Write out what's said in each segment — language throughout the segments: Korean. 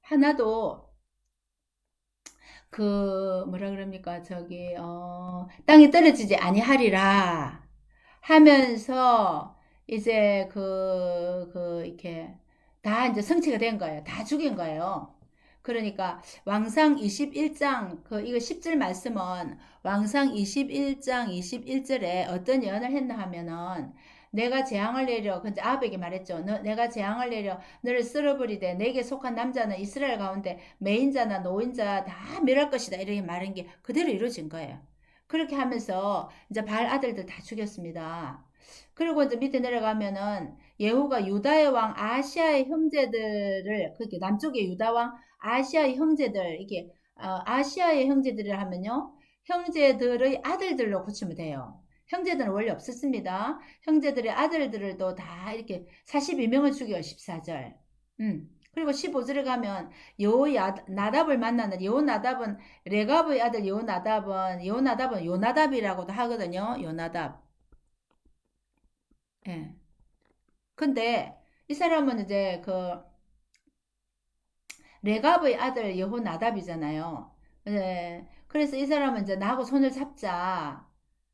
하나도 뭐라 그럽니까? 땅에 떨어지지 아니하리라 하면서 이제 이렇게 다 이제 성취가 된 거예요. 다 죽인 거예요. 그러니까 왕상 21장 이거 10절 말씀은 왕상 21장 21절에 어떤 예언을 했나 하면은 내가 재앙을 내려 근데 아합에게 말했죠. 내가 재앙을 내려 너를 쓸어버리되 내게 속한 남자는 이스라엘 가운데 매인자나 노인자 다 멸할 것이다. 이렇게 말한 게 그대로 이루어진 거예요. 그렇게 하면서 이제 발 아들들 다 죽였습니다. 그리고 이제 밑에 내려가면은 예후가 유다의 왕 아시아의 형제들을 그렇게 남쪽의 유다 왕 아시아의 형제들 이게 아시아의 형제들을 하면요 형제들의 아들들로 붙이면 돼요. 형제들은 원래 없었습니다. 형제들의 아들들을 또 다 이렇게 42명을 죽여 14절. 그리고 15절에 가면 나답을 만나는 여호나답은 레갑의 아들 여호나답은 요나답이라고도 하거든요. 요나답. 예. 근데 이 사람은 이제 레갑의 아들 여호나답이잖아요. 예. 그래서 이 사람은 이제 나하고 손을 잡자.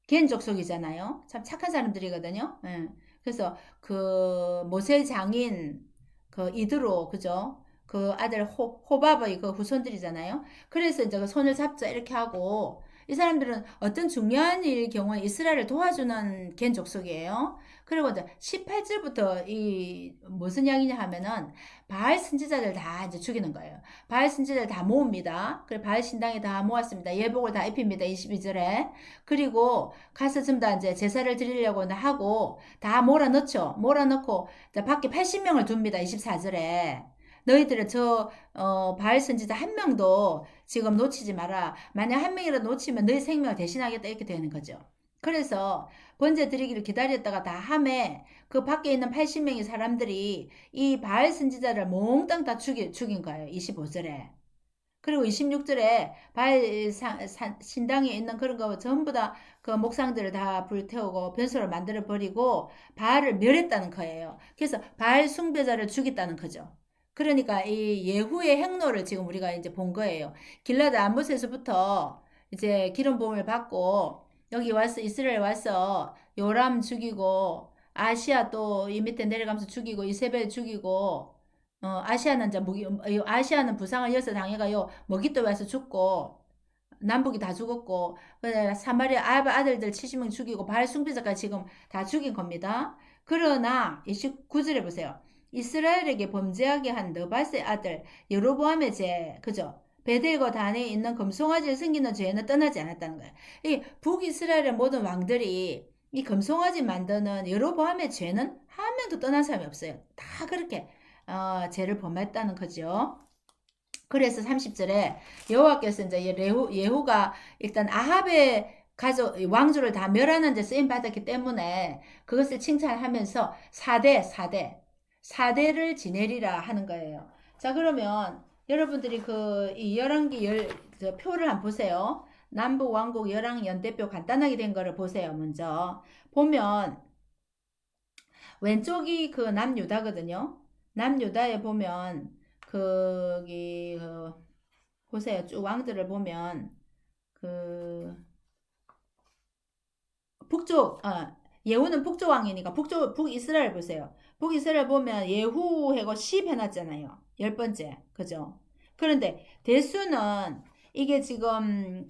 겐 족속이잖아요. 참 착한 사람들이거든요. 예. 그래서 모세 장인 이드로 그죠? 그 아들 호밥의 그 후손들이잖아요. 그래서 이제 그 손을 잡자 이렇게 하고 이 사람들은 어떤 중요한 일 경우에 이스라엘을 도와주는 겐 족속이에요. 그리고 이제 18절부터 이 무슨 이야기냐 하면은 바알 선지자들 다 이제 죽이는 거예요. 바알 선지자들 다 모읍니다. 그래 바알 신당에 다 모았습니다. 예복을 다 입힙니다. 22절에. 그리고 가서 전부 다 이제 제사를 드리려고 하고 다 몰아넣죠. 몰아넣고 밖에 80명을 둡니다. 24절에. 너희들은 바알 선지자 한 명도 지금 놓치지 마라. 만약 한 명이라도 놓치면 너희 생명을 대신하겠다 이렇게 되는 거죠. 그래서 번제 드리기를 기다렸다가 다 함에 그 밖에 있는 80명의 사람들이 이 바알 선지자를 몽땅 다 죽인 거예요. 25절에. 그리고 26절에 신당에 있는 그런 거 전부 다 그 목상들을 다 불태우고 변소를 만들어 버리고 바알을 멸했다는 거예요. 그래서 바알 숭배자를 죽였다는 거죠. 그러니까 이 예후의 행로를 지금 우리가 이제 본 거예요. 길라드 암봇에서부터 이제 기름 부음을 받고 여기 와서 이스라엘 와서 요람 죽이고 아시아 또 이 밑에 내려가면서 죽이고 이세벨 죽이고 아시아는 이제 아시아는 부상을 이어서 당해가요. 먹잇도 와서 죽고 남북이 다 죽었고 사마리아 아들들 70명 죽이고 바알 숭배자까지 지금 다 죽인 겁니다. 그러나 29절에 보세요. 이스라엘에게 범죄하게 한 느밧의 아들 여로보암의 죄 그죠? 베델과 단에 있는 금송아지를 섬기는 죄는 떠나지 않았다는 거예요. 이 북이스라엘의 모든 왕들이 이 금송아지 만드는 여로보암의 죄는 한 명도 떠난 사람이 없어요. 다 그렇게 죄를 범했다는 거죠. 그래서 30절에 여호와께서 이제 예후가 일단 아합의 가족 왕조를 다 멸하는 데 쓰임 받았기 때문에 그것을 칭찬하면서 4대를 지내리라 하는 거예요. 자, 그러면 여러분들이 이 열왕기 표를 한번 보세요. 남북 왕국 열왕 연대표 간단하게 된 거를 보세요. 먼저 보면 왼쪽이 남유다거든요. 남유다에 보면 거기 보세요. 쭉 왕들을 보면 그 북쪽 예후는 북쪽 왕이니까 북이스라엘 보세요. 북이스라엘 보면 예후하고 10 해놨잖아요. 열 번째 그죠? 그런데 대수는 이게 지금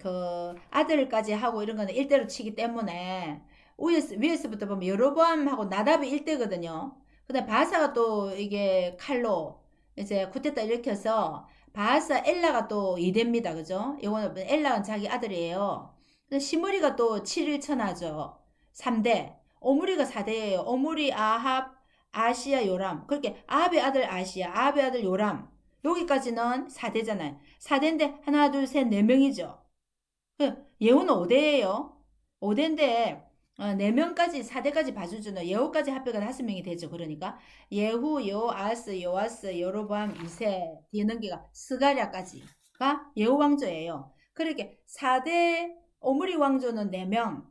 아들까지 하고 이런 거는 일대로 치기 때문에 위에서부터 보면 여로보암하고 나답이 일대거든요. 근데 바사가 또 이게 칼로 이제 쿠데타 일으켜서 바사 엘라가 또 2대입니다. 그죠? 이거는 엘라는 자기 아들이에요. 시므리가 또 7일 천하죠. 3대. 오므리가 4대예요. 오므리, 아합, 아시아, 요람. 그렇게 아합의 아들 아시아, 아합의 아들 요람. 여기까지는 4대잖아요. 4대인데 하나, 둘, 셋, 4명이죠. 예후는 5대예요. 5대인데 4명까지 4대까지 봐주주는 예후까지 합해가 5명이 되죠. 그러니까 예후, 요아스, 요아스, 여로보암, 이세 뒤에 넘기가 스가랴까지가 예후 왕조예요. 그렇게 4대 오므리 왕조는 4명,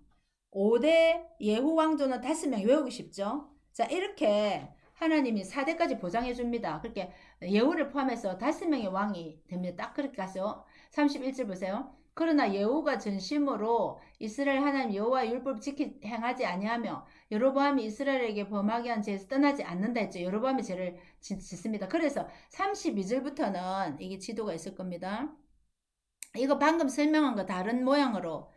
5대 예후 왕조는 5명 외우기 쉽죠. 자 이렇게 하나님이 4대까지 보장해 줍니다. 그렇게 예후를 포함해서 5명의 왕이 됩니다. 딱 그렇게 가서 31절 보세요. 그러나 예후가 전심으로 이스라엘 하나님 여호와 율법 지키 행하지 아니하며 여로보암이 이스라엘에게 범하게 한 죄에서 떠나지 않는다 했죠. 여로보암이 죄를 짓습니다. 그래서 32절부터는 이게 지도가 있을 겁니다. 이거 방금 설명한 거 다른 모양으로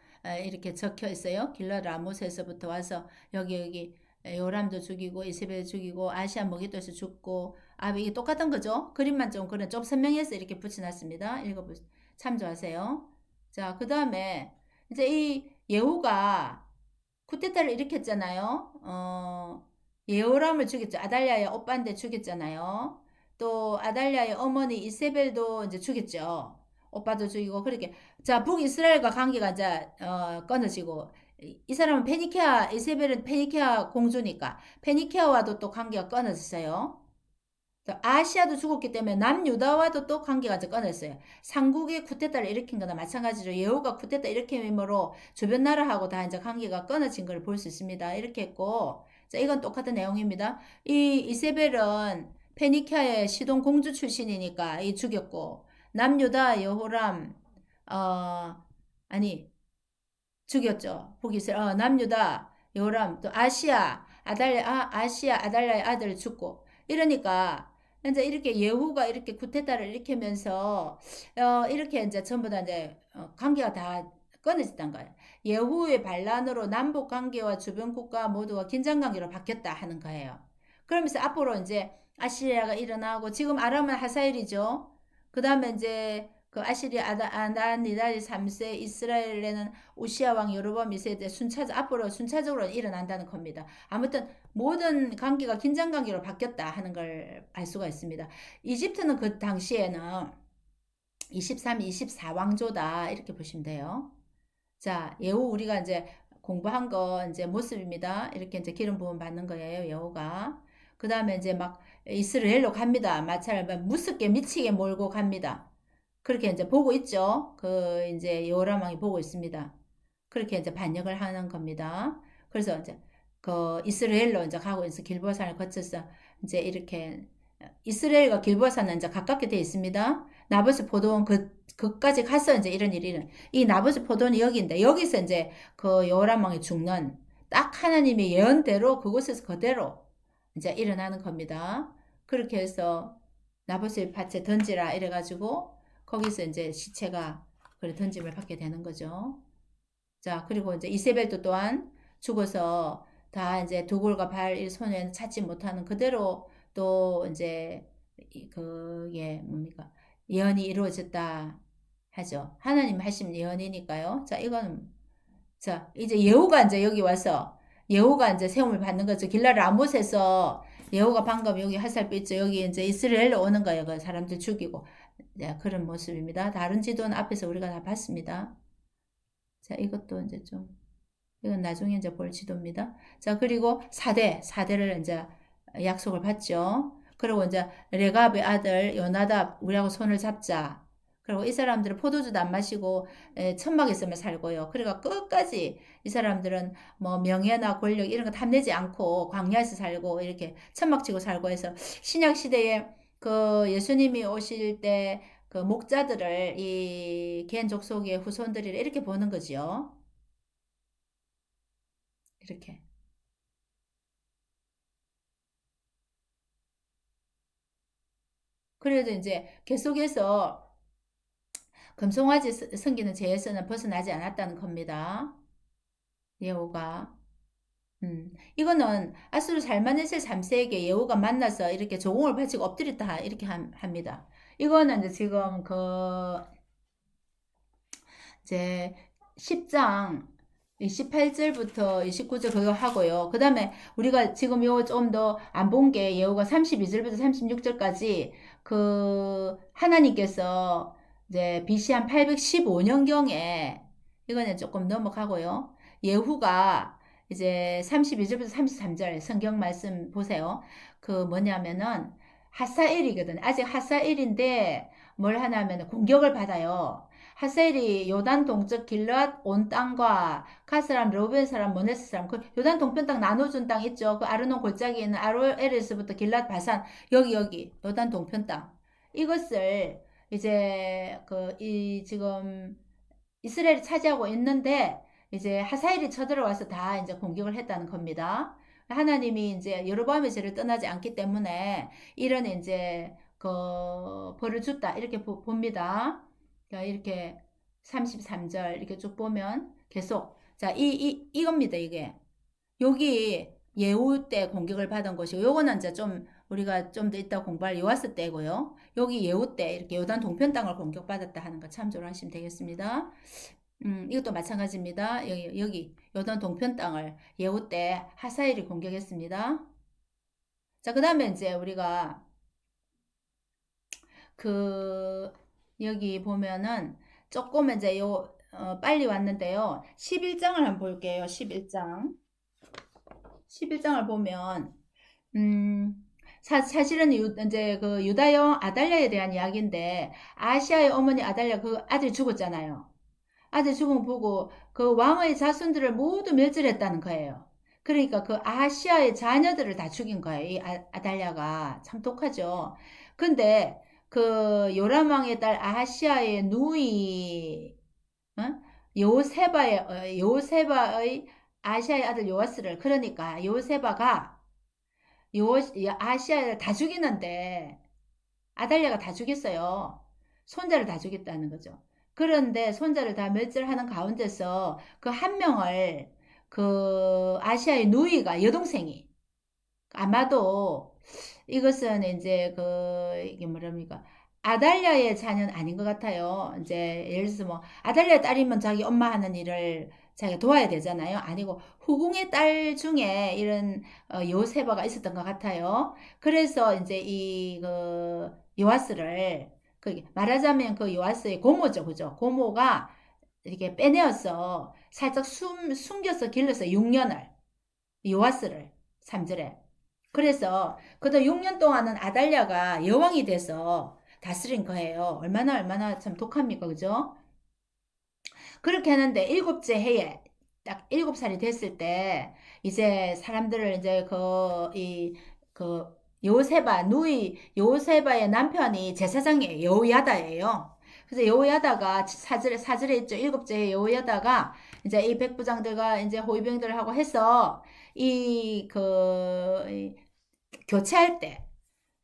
이렇게 적혀 있어요. 길라 라못에서부터 와서 여기 요람도 죽이고 이세벨 죽이고 아시아 먹이도에서 죽고 이게 똑같은 거죠. 그림만 좀 선명해서 이렇게 붙여놨습니다. 읽어보세요. 참조하세요. 자, 그 다음에 이제 이 예후가 쿠데타를 일으켰잖아요. 예호람을 죽였죠. 아달랴의 오빠인데 죽였잖아요. 또 아달랴의 어머니 이세벨도 이제 죽였죠. 오빠도 죽이고 그렇게 자 북이스라엘과 관계가 이제 끊어지고 이 사람은 페니케아 이세벨은 페니케아 공주니까 페니케아와도 또 관계가 끊어졌어요. 아시아도 죽었기 때문에 남유다와도 또 관계가 이제 끊었어요. 삼국의 쿠데타를 일으킨 거나 마찬가지로 예후가 쿠데타 일으킴으로 주변 나라하고 다 이제 관계가 끊어진 걸 볼 수 있습니다. 이렇게 했고, 자, 이건 똑같은 내용입니다. 이 이세벨은 페니키아의 시돈 공주 출신이니까 이 죽였고, 남유다 여호람, 어, 아니, 죽였죠. 북이스라엘, 남유다 여호람, 또 아시아 아달랴의 아들 죽고, 이러니까, 이제 이렇게 예후가 이렇게 쿠데타를 일으키면서 이렇게 이제 전부 다 이제 관계가 다 끊어졌단 거예요. 예후의 반란으로 남북 관계와 주변 국가 모두가 긴장 관계로 바뀌었다 하는 거예요. 그러면서 앞으로 이제 아시리아가 일어나고 지금 아람은 하사엘이죠. 그 다음에 이제 그 아시리아 아다니다리 3세 이스라엘에는 우시아 왕 여로보암 2세대 앞으로 순차적으로 일어난다는 겁니다. 아무튼 모든 관계가 긴장 관계로 바뀌었다 하는 걸 알 수가 있습니다. 이집트는 그 당시에는 23, 24왕조다 이렇게 보시면 돼요. 자, 예후 우리가 이제 공부한 거 이제 모습입니다. 이렇게 이제 기름 부음 받는 거예요, 예후가. 그 다음에 이제 막 이스라엘로 갑니다. 마차를 무섭게 미치게 몰고 갑니다. 그렇게 이제 보고 있죠. 그 이제 여호람 왕이 보고 있습니다. 그렇게 이제 반역을 하는 겁니다. 그래서 이제 그 이스라엘로 이제 가고 있어 길보아산을 거쳐서 이제 이렇게 이스라엘과 길보아산은 이제 가깝게 돼 있습니다. 나봇의 포도원 그까지 가서 이제 이런 일이 이 나봇의 포도원이 여기인데 여기서 이제 그 여호람 왕이 죽는 딱 하나님의 예언대로 그곳에서 그대로 이제 일어나는 겁니다. 그렇게 해서 나봇의 밭에 던지라 이래가지고 거기서 이제 시체가 그래 던짐을 받게 되는 거죠. 자, 그리고 이제 이세벨도 또한 죽어서 다 이제 두골과 발, 손에 찾지 못하는 그대로 또 이제 그게 뭡니까? 예언이 이루어졌다 하죠. 하나님 하신 예언이니까요. 자, 이거는 자, 이제 예후가 이제 여기 와서 예후가 이제 세움을 받는 거죠. 길라 라못에서 예후가 방금 여기 화살표 있죠. 여기 이제 이스라엘로 오는 거예요. 그 사람들 죽이고. 네, 그런 모습입니다. 다른 지도는 앞에서 우리가 다 봤습니다. 자, 이것도 이제 좀, 이건 나중에 이제 볼 지도입니다. 자, 그리고 4대를 이제 약속을 받죠. 그리고 이제 레갑의 아들 요나답, 우리하고 손을 잡자. 그리고 이 사람들은 포도주도 안 마시고 천막에서만 살고요. 그러니까 끝까지 이 사람들은 뭐 명예나 권력 이런 거 탐내지 않고 광야에서 살고 이렇게 천막치고 살고 해서 신약 시대에 그 예수님이 오실 때 그 목자들을 이 겐 족속의 후손들이 이렇게 보는 거지요. 이렇게. 그래도 이제 계속해서 금송아지 섬기는 죄에서는 벗어나지 않았다는 겁니다. 예후가. 이거는 아수르 살마네세 3세에게 예후가 만나서 이렇게 조공을 바치고 엎드렸다 이렇게 합니다. 이거는 이제 지금 그 이제 10장 28절부터 29절 그거 하고요. 그 다음에 우리가 지금 요 좀 더 안 본 게 예후가 32절부터 36절까지 그 하나님께서 이제 BC 한 815년경에 이거는 조금 넘어가고요. 예후가 이제 32절부터 33절 성경 말씀 보세요. 그 뭐냐면은 하사엘이거든. 아직 하사엘인데 뭘 하냐면 공격을 받아요. 하셀이 요단 동쪽 길르앗 온 땅과 갓 사람, 르우벤 사람, 머네스 사람, 그 요단 동편 땅 나눠준 땅 있죠. 그 아르논 골짜기에 있는 아로에르스부터 길르앗 바산 여기 요단 동편 땅 이것을 이제 그 이 지금 이스라엘이 차지하고 있는데 이제 하사엘이 쳐들어와서 다 이제 공격을 했다는 겁니다. 하나님이 이제 여로보암의 죄를 떠나지 않기 때문에 이런 이제 그 벌을 줬다 이렇게 봅니다. 자, 이렇게 33절 이렇게 쭉 보면 계속 자, 이겁니다, 이게. 여기 예후 때 공격을 받은 것이고 요거는 이제 좀 우리가 좀 더 이따 공부할 요아스 때고요. 여기 예후 때 이렇게 요단 동편 땅을 공격받았다 하는 거 참조를 하시면 되겠습니다. 이것도 마찬가지입니다. 여기 요단 동편 땅을 예후 때 하사엘이 공격했습니다. 자, 그 다음에 이제 우리가 그 여기 보면은 조금 이제 빨리 왔는데요. 11장을 한번 볼게요. 11장. 11장을 보면 사실은 이제 그 유다 여왕 아달랴에 대한 이야기인데 아시아의 어머니 아달랴 그 아들이 죽었잖아요. 아들 죽은 거 보고 그 왕의 자손들을 모두 멸절했다는 거예요. 그러니까 그 아시아의 자녀들을 다 죽인 거예요. 이 아달랴가 참 독하죠. 근데 그 요람 왕의 딸 아하시아의 누이 어? 요세바의 아시아의 아들 요아스를 그러니까 요세바가 요 아시아를 다 죽이는데 아달랴가 다 죽였어요. 손자를 다 죽였다는 거죠. 그런데 손자를 다 멸절하는 가운데서 그 한 명을 그 아시아의 누이가 여동생이 아마도 이것은 이제 그 이게 뭐랍니까? 아달랴의 자녀는 아닌 것 같아요. 이제 예를 들어서 뭐 아달랴의 딸이면 자기 엄마 하는 일을 자기가 도와야 되잖아요. 아니고 후궁의 딸 중에 이런 요세바가 있었던 것 같아요. 그래서 이제 이 그 요아스를 그 말하자면 그 요아스의 고모죠, 그죠? 고모가 이렇게 빼내어서 살짝 숨겨서 길러서 6년을 요아스를 3절에 그래서 그도 6년 동안은 아달랴가 여왕이 돼서 다스린 거예요. 얼마나 참 독합니까, 그죠? 그렇게 하는데 일곱째 해에 딱 7살이 됐을 때 이제 사람들을 이제 그 요세바 누이 요세바의 남편이 제사장이에요. 여호야다예요. 그래서 여호야다가 사절에 있죠. 일곱째 해 여호야다가 이제 이 백부장들과 이제 호위병들하고 해서 이그 교체할 때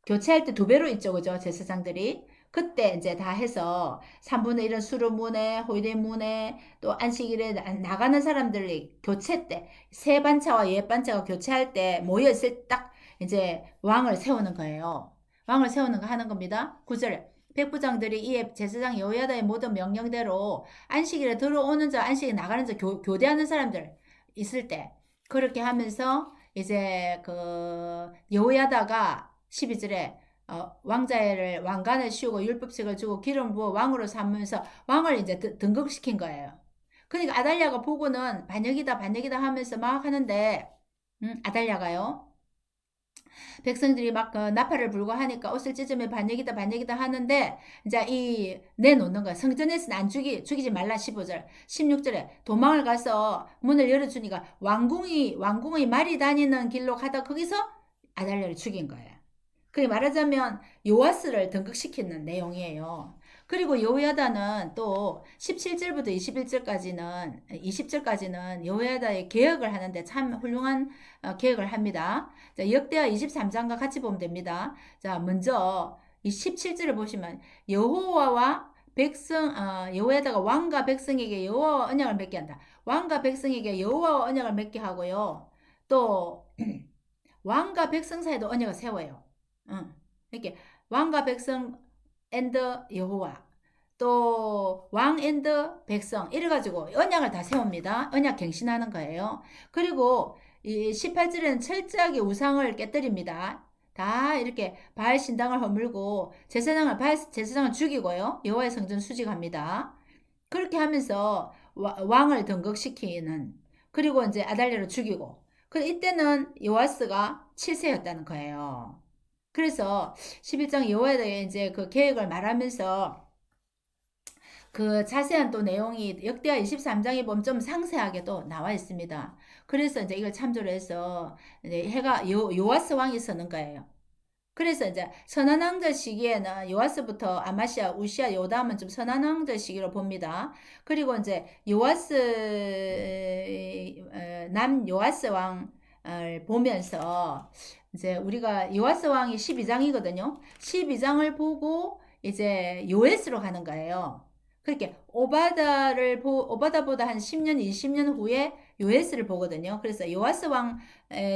교체할 때 2배로 있죠, 그죠? 제사장들이. 그때 이제 다 해서 3분의 1은 수르문에, 호위대문에, 또 안식일에 나가는 사람들이 교체 때, 새 반차와 옛 반차가 교체할 때 모여있을 딱 이제 왕을 세우는 거예요. 왕을 세우는 거 하는 겁니다. 9절에. 백부장들이 이에 제사장 여호야다의 모든 명령대로 안식일에 들어오는 자, 안식일에 나가는 자, 교대하는 사람들 있을 때, 그렇게 하면서 이제 그 여호야다가 12절에 왕자를 왕관을 씌우고 율법책을 주고 기름 부어 왕으로 삼으면서 왕을 이제 등극시킨 거예요. 그러니까 아달랴가 보고는 반역이다 하면서 막 하는데 아달랴가요. 백성들이 막 나팔을 불고 하니까 옷을 찢으면 반역이다 하는데 이제 이 내놓는 거야. 성전에서는 안 죽이지 말라 15절. 16절에 도망을 가서 문을 열어주니까 왕궁의 말이 다니는 길로 가다 거기서 아달랴를 죽인 거예요. 그게 말하자면 요아스를 등극시키는 내용이에요. 그리고 여호야다는 또 17절부터 20절까지는 여호야다의 개혁을 하는데 참 훌륭한 개혁을 합니다. 자, 역대하 23장과 같이 보면 됩니다. 자, 먼저 이 17절을 보시면 여호와와 여호야다가 왕과 백성에게 여호와와 언약을 맺게 한다. 왕과 백성에게 여호와와 언약을 맺게 하고요. 또 왕과 백성 사이도 언약을 세워요. 이렇게 왕과 백성 앤드 여호와 또 왕 앤드 백성 이래가지고 언약을 다 세웁니다. 언약 갱신하는 거예요. 그리고 이 18절에는 철저하게 우상을 깨뜨립니다. 다 이렇게 바알 신당을 허물고 제사장을 죽이고요. 여호와의 성전 수직합니다. 그렇게 하면서 왕을 등극시키는 그리고 이제 아달랴를 죽이고 그 이때는 요아스가 7세였다는 거예요. 그래서 11장 여호와에 대해 이제 그 계획을 말하면서 그 자세한 또 내용이 역대하 23장에 보면 좀 상세하게 또 나와 있습니다. 그래서 이제 이걸 참조를 해서 이제 해가 요아스 왕이 서는 거예요. 그래서 이제 선한왕자 시기에는 요아스부터 아마시아, 우시아, 요담은 좀 선한왕자 시기로 봅니다. 그리고 이제 요아스 남 요아스 왕을 보면서 이제 우리가 요아스 왕이 12장이거든요. 12장을 보고 이제 요에스로 가는 거예요. 그렇게 오바다보다 한 10년, 20년 후에 요에스를 보거든요. 그래서 요아스 왕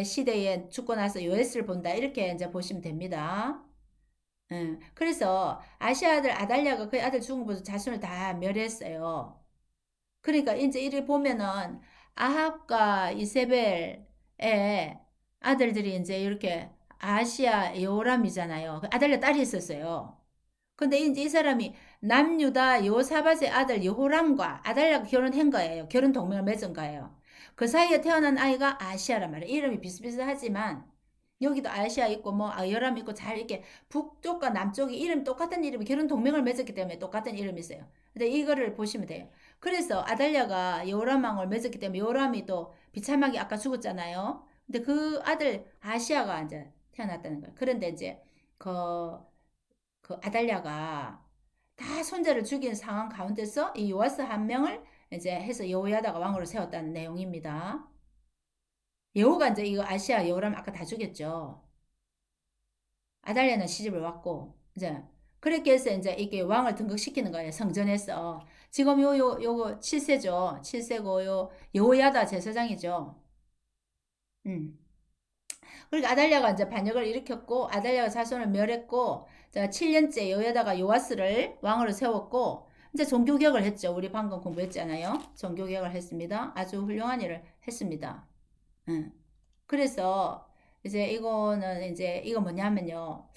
시대에 죽고 나서 요에스를 본다. 이렇게 이제 보시면 됩니다. 그래서 아시아 아들 아달랴가 그 아들 죽은 것보다 자손을 다 멸했어요. 그러니까 이제 이를 보면은 아합과 이세벨의 아들들이 이제 이렇게 아시아 요람이잖아요. 그 아달랴 딸이 있었어요. 근데 이제 이 사람이 남유다 요사밧의 아들 여호람과 아달랴가 결혼한 거예요. 결혼 동맹을 맺은 거예요. 그 사이에 태어난 아이가 아시아란 말이에요. 이름이 비슷비슷하지만 여기도 아시아 있고 뭐 여람 있고 잘 이렇게 북쪽과 남쪽이 이름 똑같은 이름이 결혼 동맹을 맺었기 때문에 똑같은 이름이 있어요. 근데 이거를 보시면 돼요. 그래서 아달랴가 여호람왕을 맺었기 때문에 여호람이 또 비참하게 아까 죽었잖아요. 근데 그 아들 아시아가 이제 태어났다는 거예요. 그런데 이제 그 아달랴가 다 손자를 죽인 상황 가운데서 이 요아스 한 명을 이제 해서 여호야다가 왕으로 세웠다는 내용입니다. 여호가 이제 이거 아시아 여호람 아까 다 죽였죠. 아달랴는 시집을 왔고 이제 그렇게 해서 이제 이게 왕을 등극시키는 거예요. 성전에서. 지금 요거 7세죠. 7세고 요 여호야다 제사장이죠. 음. 그러니까 아달랴가 이제 반역을 일으켰고 아달랴가 자손을 멸했고 7년째 여호야다가 요아스를 왕으로 세웠고 이제 종교개혁을 했죠. 우리 방금 공부했잖아요. 종교개혁을 했습니다. 아주 훌륭한 일을 했습니다. 응. 그래서 이제 이거는 이제 이거 뭐냐면요.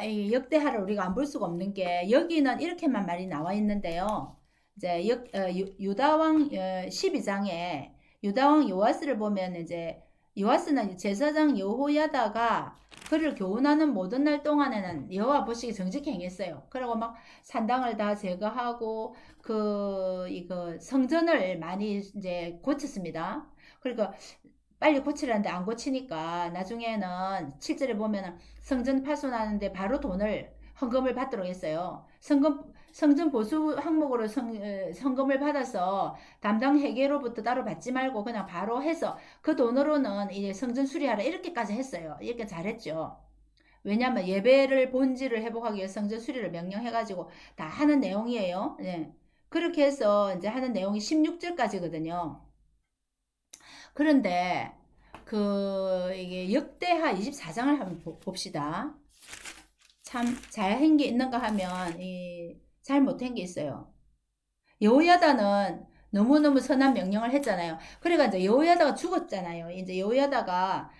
이 역대하를 우리가 안 볼 수가 없는 게 여기는 이렇게만 말이 나와 있는데요. 이제 유다왕 12장에 유다왕 요아스를 보면 이제 요아스는 제사장 여호야다가 그를 교훈하는 모든 날 동안에는 여호와 보시기 정직히 행했어요. 그리고 막 산당을 다 제거하고 이거 성전을 많이 이제 고쳤습니다. 그러니까 빨리 고치라는데 안 고치니까 나중에는 7절에 보면은 성전 파손하는데 바로 돈을 헌금을 받도록 했어요. 성전 보수 항목으로 성금을 받아서 담당 회계로부터 따로 받지 말고 그냥 바로 해서 그 돈으로는 이제 성전 수리하라 이렇게까지 했어요. 이렇게 잘했죠. 왜냐하면 예배를 본질을 회복하기 위해 성전 수리를 명령해가지고 다 하는 내용이에요. 네. 그렇게 해서 이제 하는 내용이 16절까지거든요. 그런데 이게 역대하 24장을 한번 봅시다. 참 잘한 게 있는가 하면 잘 못한 게 있어요. 여호야다는 너무너무 선한 명령을 했잖아요. 그러니까 이제 여호야다가 죽었잖아요. 이제 여호야다가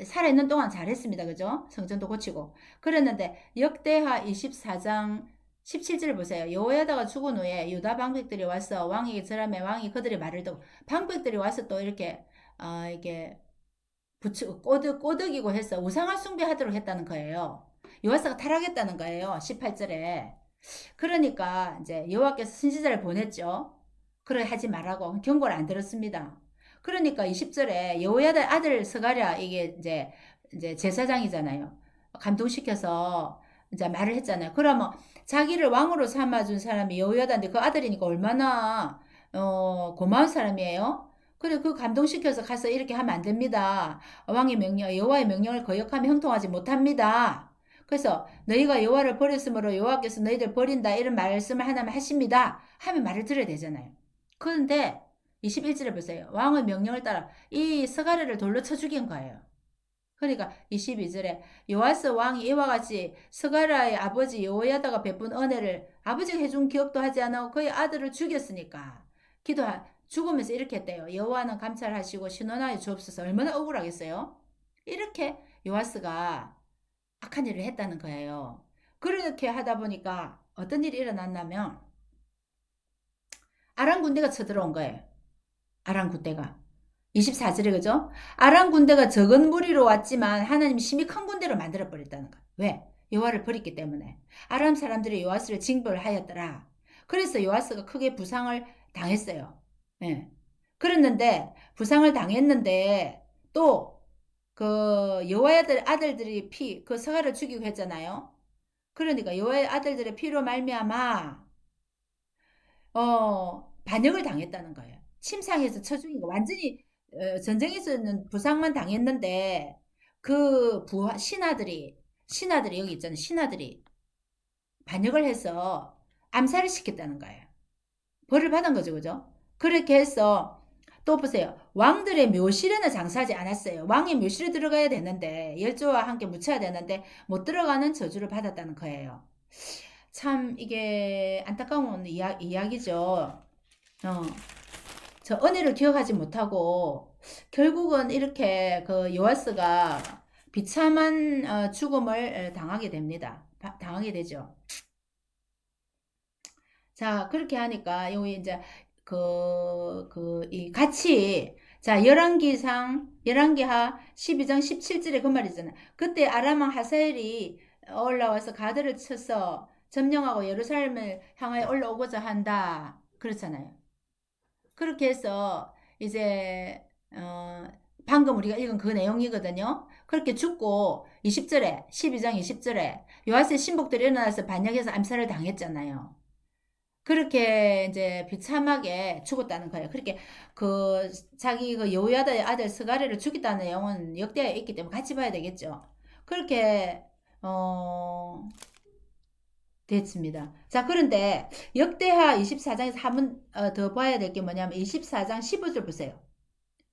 살아있는 동안 잘했습니다. 그죠? 성전도 고치고. 그랬는데 역대하 24장 17절 보세요. 여호야다가 죽은 후에 유다 방백들이 와서 왕에게 절하매 왕이 그들의 말을 듣고 방백들이 와서 또 이렇게 이게 꼬드기고 해서 우상을 숭배하도록 했다는 거예요. 여호와가 타락했다는 거예요. 18절에. 그러니까 이제 여호와께서 선지자를 보냈죠. 그래 하지 말라고 경고를 안 들었습니다. 그러니까 20절에 여호야다 아들 스가랴 이게 이제 제사장이잖아요. 감동시켜서 이제 말을 했잖아요. 그러면 자기를 왕으로 삼아준 사람이 여호야다인데 그 아들이니까 얼마나 고마운 사람이에요. 그래 그 감동시켜서 가서 이렇게 하면 안 됩니다. 왕의 명령 여호와의 명령을 거역하며 형통하지 못합니다. 그래서 너희가 여호와를 버렸으므로 여호와께서 너희들 버린다 이런 말씀을 하나만 하십니다. 하면 말을 들어야 되잖아요. 그런데 21절에 보세요. 왕의 명령을 따라 이 스가랴를 돌로 쳐 죽인 거예요. 그러니까 22절에 요아스 왕이 이와 같이 스가랴의 아버지 여호야다가 베푼 은혜를 아버지가 해준 기억도 하지 않고 그의 아들을 죽였으니까 죽으면서 이렇게 했대요. 여호와는 감찰하시고 신원하여 주옵소서. 얼마나 억울하겠어요? 이렇게 요아스가 악한 일을 했다는 거예요. 그렇게 하다 보니까 어떤 일이 일어났냐면 아람 군대가 쳐들어온 거예요. 아람 군대가. 24절에 그죠? 아람 군대가 적은 무리로 왔지만 하나님이 심히 큰 군대로 만들어 버렸다는 거예요. 왜? 여호와를 버렸기 때문에. 아람 사람들이 요아스를 징벌하였더라. 그래서 요아스가 크게 부상을 당했어요. 예. 그랬는데 부상을 당했는데 또 그 여호와의 아들들이 그 서가를 죽이고 했잖아요. 그러니까 여호와의 아들들의 피로 말미암아 반역을 당했다는 거예요. 침상에서 쳐 죽인 거 완전히 전쟁에서는 부상만 당했는데 그 신하들이 여기 있잖아요. 신하들이 반역을 해서 암살을 시켰다는 거예요. 벌을 받은 거죠, 그죠? 그렇게 해서 또 보세요. 왕들의 묘실에는 장사하지 않았어요. 왕의 묘실에 들어가야 되는데 열조와 함께 묻혀야 되는데 못 들어가는 저주를 받았다는 거예요. 참 이게 안타까운 이야기죠. 어, 저 은혜를 기억하지 못하고 결국은 이렇게 그 요아스가 비참한 죽음을 당하게 됩니다. 당하게 되죠. 자, 그렇게 하니까 여기 이제 이 같이 자, 열왕기하 12장 17절에 그 말이잖아요. 그때 아람 왕 하사엘이 올라와서 가드를 쳐서 점령하고 예루살렘을 향하여 올라오고자 한다. 그렇잖아요. 그렇게 해서 이제 방금 우리가 읽은 그 내용이거든요. 그렇게 죽고 20절에 12장 20절에 요아스의 신복들이 일어나서 반역해서 암살을 당했잖아요. 그렇게 이제 비참하게 죽었다는 거예요. 그렇게 그 자기 그 여호야다의 아들 스가랴를 죽였다는 내용은 역대에 있기 때문에 같이 봐야 되겠죠. 그렇게 어 됐습니다. 자, 그런데 역대하 24장에서 한 번 더 봐야 될 게 뭐냐면 24장 15절 보세요.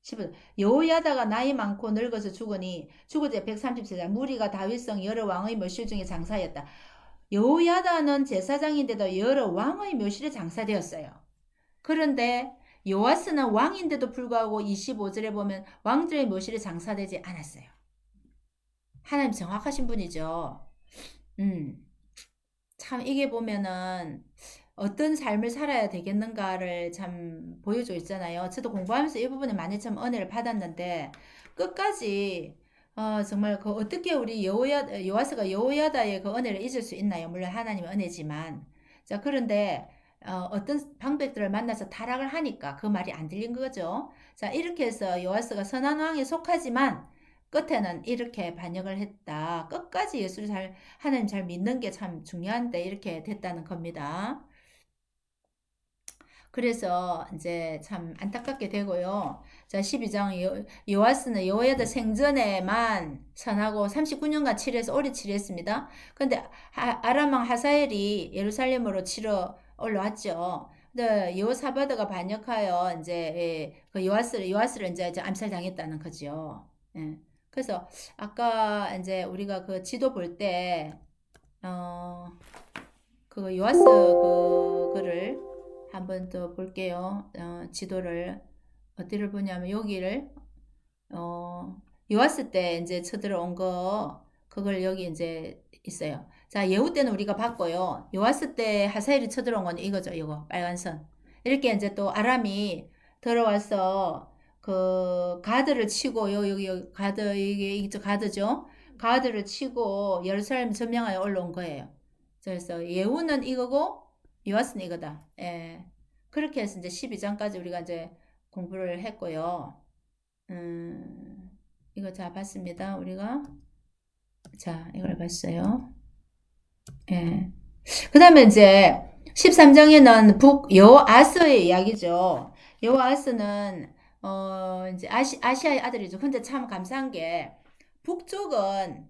15절. 여호야다가 나이 많고 늙어서 죽으니 죽을 때 130세자 무리가 다윗성 여러 왕의 묘실 중에 장사였다. 여호야다는 제사장인데도 여러 왕의 묘실에 장사되었어요. 그런데 요아스는 왕인데도 불구하고 25절에 보면 왕들의 묘실에 장사되지 않았어요. 하나님 정확하신 분이죠. 참 이게 보면은 어떤 삶을 살아야 되겠는가를 참 보여줘 있잖아요. 저도 공부하면서 이 부분에 많이 참 은혜를 받았는데 끝까지 정말 그 어떻게 우리 요아스가 여호야다의 그 은혜를 잊을 수 있나요? 물론 하나님의 은혜지만 자 그런데 어떤 방백들을 만나서 타락을 하니까 그 말이 안 들린 거죠. 자 이렇게 해서 요아스가 선한 왕에 속하지만 끝에는 이렇게 반역을 했다. 끝까지 하나님 잘 믿는 게 참 중요한데 이렇게 됐다는 겁니다. 그래서 이제 참 안타깝게 되고요. 자, 12장 요아스는 여호야다 생전에만 선하고 39년간 치료해서 오래 치료했습니다. 근데 아람 왕 하사엘이 예루살렘으로 치러 올라왔죠. 근데 여호사바드가 반역하여 이제 그 요아스를 이제 암살당했다는 거죠. 예. 그래서 아까 이제 우리가 그 지도 볼 때, 그 요아스 그거를 한번 더 볼게요. 지도를 어디를 보냐면 여기를 요아스 때 이제 쳐들어온 거 그걸 여기 이제 있어요. 자, 예후 때는 우리가 봤고요. 요아스 때 하사엘이 쳐들어온 건 이거죠. 이거 빨간 선. 이렇게 이제 또 아람이 들어와서 그 가드를 치고 여기 가드 이게 이쪽 가드죠. 가드를 치고 예루살렘 점령하여 올라온 거예요. 그래서 예후는 이거고 요아스는 이거다. 예. 그렇게 해서 이제 12장까지 우리가 이제 공부를 했고요. 이거 다 봤습니다. 우리가. 자, 이걸 봤어요. 예. 그 다음에 이제 13장에는 여호아스의 이야기죠. 여호아스는, 이제 아시아의 아들이죠. 근데 참 감사한 게, 북쪽은